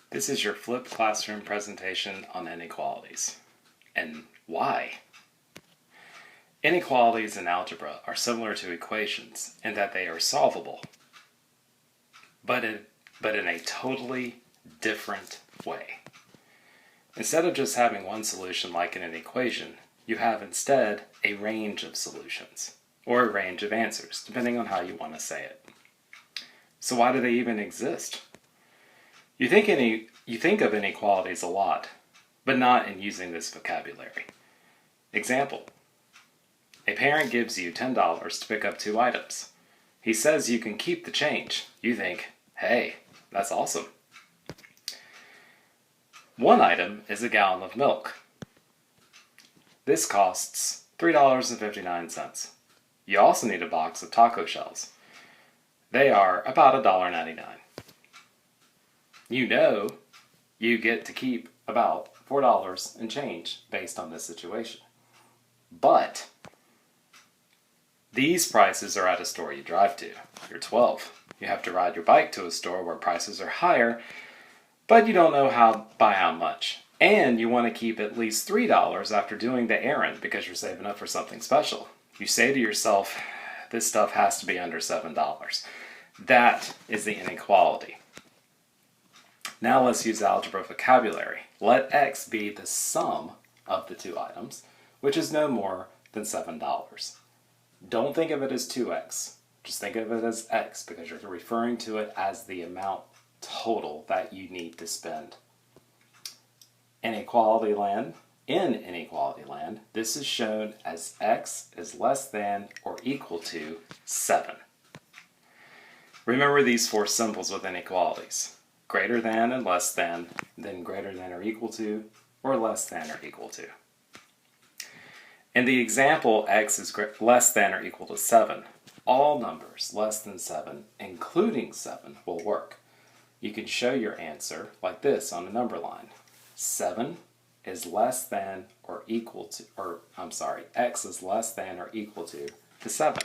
This is your flipped classroom presentation on inequalities. And why? Inequalities in algebra are similar to equations in that they are solvable, but in a totally different way. Instead of just having one solution like in an equation, you have instead a range of solutions, or a range of answers, depending on how you want to say it. So why do they even exist? You think of inequalities a lot, but not in using this vocabulary. Example: a parent gives you $10 to pick up 2 items. He says you can keep the change. You think, hey, that's awesome. One item is a gallon of milk. This costs $3.59. You also need a box of taco shells. They are about $1.99. You know you get to keep about $4 and change based on this situation. But these prices are at a store you drive to. You're 12. You have to ride your bike to a store where prices are higher, but you don't know by how much. And you want to keep at least $3 after doing the errand because you're saving up for something special. You say to yourself, this stuff has to be under $7. That is the inequality. Now let's use algebra vocabulary. Let x be the sum of the 2 items, which is no more than $7. Don't think of it as 2x. Just think of it as x because you're referring to it as the amount total that you need to spend. In inequality land, this is shown as x is less than or equal to 7. Remember these 4 symbols with inequalities: greater than and less than, then greater than or equal to, or less than or equal to. In the example, x is less than or equal to 7. All numbers less than 7, including 7, will work. You can show your answer like this on a number line. 7 is less than or equal to, x is less than or equal to 7.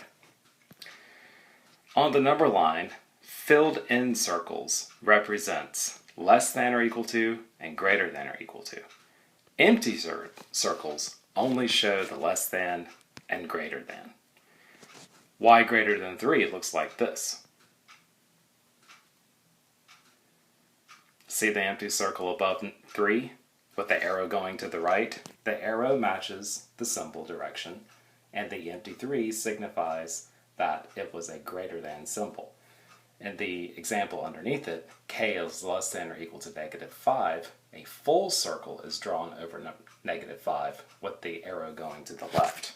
On the number line, filled in circles represents less than or equal to and greater than or equal to. Empty circles only show the less than and greater than. Y greater than 3 looks like this. See the empty circle above 3 with the arrow going to the right? The arrow matches the symbol direction, and the empty 3 signifies that it was a greater than symbol. In the example underneath it, k is less than or equal to -5. A full circle is drawn over -5 with the arrow going to the left.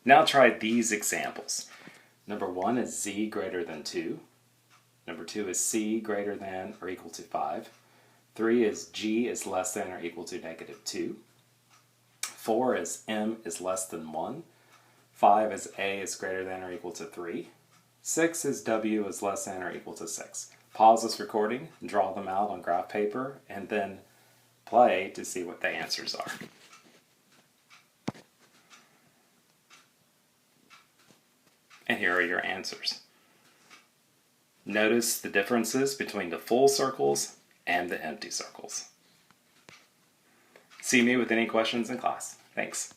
Now try these examples. Number 1 is z greater than 2. Number 2 is c greater than or equal to 5. 3 is g is less than or equal to -2. 4 is m is less than 1. 5 is a is greater than or equal to 3. 6 is w is less than or equal to 6. Pause this recording, draw them out on graph paper, and then play to see what the answers are. And here are your answers. Notice the differences between the full circles and the empty circles. See me with any questions in class. Thanks.